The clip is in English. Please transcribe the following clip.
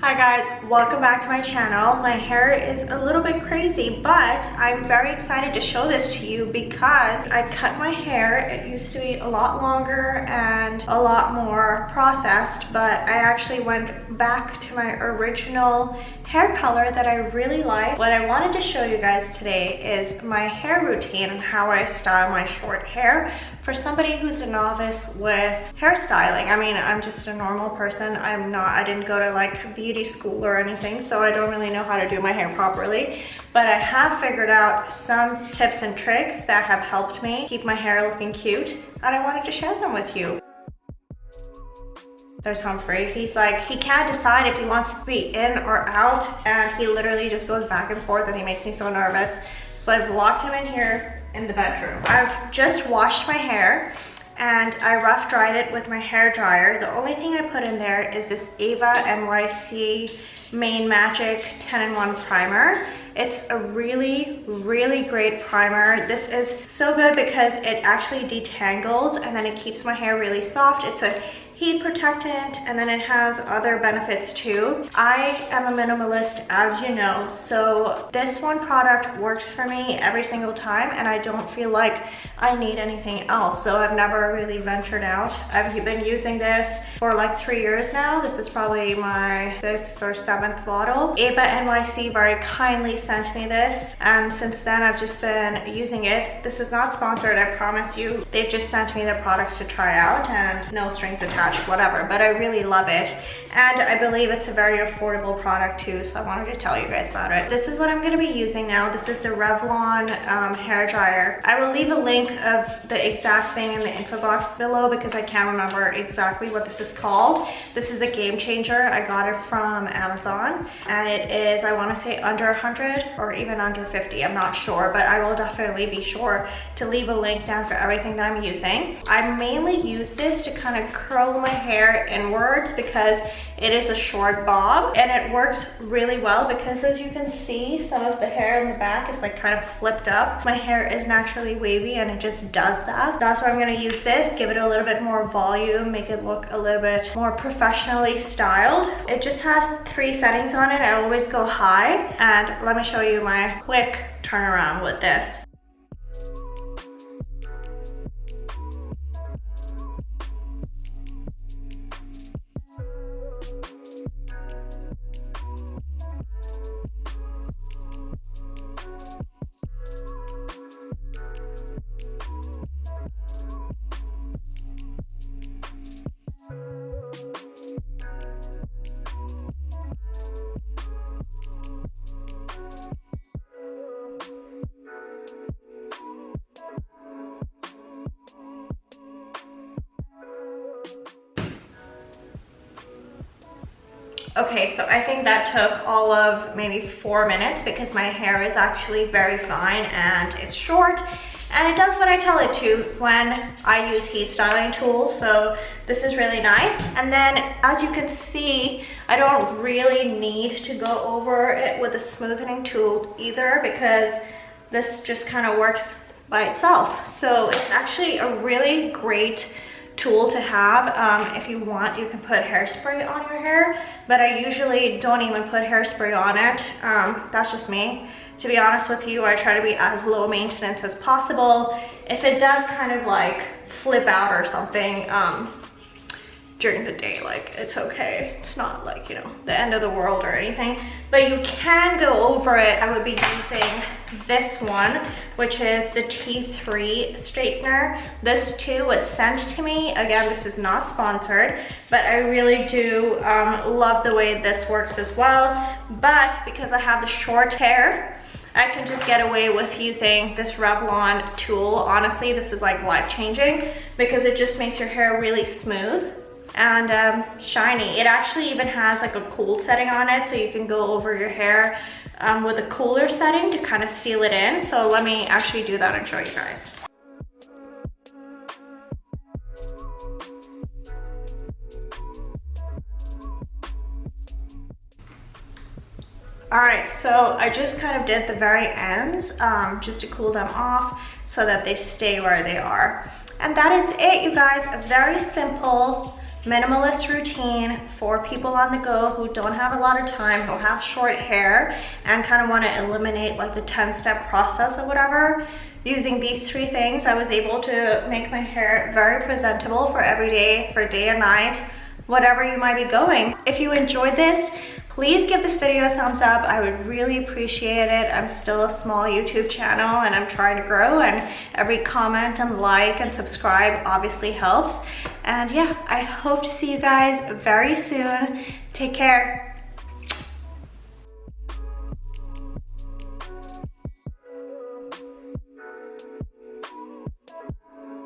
Hi guys, welcome back to my channel. My hair is a little bit crazy, but I'm very excited to show this to you because I cut my hair. It used to be a lot longer and a lot more processed, but I actually went back to my original hair color that I really like. What I wanted to show you guys today is my hair routine and how I style my short hair for somebody who's a novice with hairstyling. I mean, I'm just a normal person. I didn't go to like beauty school or anything, so I don't really know how to do my hair properly. But I have figured out some tips and tricks that have helped me keep my hair looking cute, and I wanted to share them with you. There's Humphrey. He's like, he can't decide if he wants to be in or out, and he literally just goes back and forth, and he makes me so nervous. So I've locked him in here in the bedroom. I've just washed my hair and I rough dried it with my hair dryer. The only thing I put in there is this Ava NYC Main Magic 10-in-1 primer. It's a really, really great primer. This is so good because it actually detangles and then it keeps my hair really soft. It's a heat protectant, and then it has other benefits too. I am a minimalist, as you know, so this one product works for me every single time, and I don't feel like I need anything else. So I've never really ventured out. I've been using this for like 3 years now. This is probably my 6th or 7th bottle. Ava NYC very kindly sent me this, and since then I've just been using it. This is not sponsored, I promise you. They've just sent me the products to try out, and no strings attached, whatever, but I really love it, and I believe it's a very affordable product too, so I wanted to tell you guys about it. This is what I'm going to be using now. This is the Revlon hair dryer. I will leave a link of the exact thing in the info box below because I can't remember exactly what this is called. This is a game changer. I got it from Amazon, and it is, I want to say, under 100 or even under 50. I'm not sure, but I will definitely be sure to leave a link down for everything that I'm using. I mainly use this to kind of curl my hair inwards because it is a short bob, and it works really well because, as you can see, some of the hair in the back is like kind of flipped up. My hair is naturally wavy and it just does that. That's why I'm going to use this, give it a little bit more volume, make it look a little bit more professionally styled. It just has 3 settings on it. I always go high, and let me show you my quick turnaround with this. Okay, so I think that took all of maybe 4 minutes because my hair is actually very fine and it's short, and it does what I tell it to when I use heat styling tools, so this is really nice. And then, as you can see, I don't really need to go over it with a smoothing tool either because this just kind of works by itself. So it's actually a really great tool to have. If you want, you can put hairspray on your hair, but I usually don't even put hairspray on it. That's just me. To be honest with you, I try to be as low maintenance as possible. If it does kind of like flip out or something during the day, like, it's okay. It's not like, you know, the end of the world or anything, but you can go over it. I would be using this one, which is the T3 straightener. This too was sent to me. Again, this is not sponsored, but I really do love the way this works as well. But because I have the short hair, I can just get away with using this Revlon tool. Honestly, this is like life-changing because it just makes your hair really smooth and shiny. It actually even has like a cool setting on it, so you can go over your hair with a cooler setting to kind of seal it in. So let me actually do that and show you guys. All right, so I just kind of did the very ends just to cool them off so that they stay where they are. And that is it, you guys. A very simple minimalist routine for people on the go who don't have a lot of time, who have short hair and kind of want to eliminate like the 10-step process or whatever. Using these 3 things, I was able to make my hair very presentable for every day, for day and night, whatever you might be going. If you enjoyed this, please give this video a thumbs up. I would really appreciate it. I'm still a small YouTube channel and I'm trying to grow, and every comment and like and subscribe obviously helps. And yeah, I hope to see you guys very soon. Take care.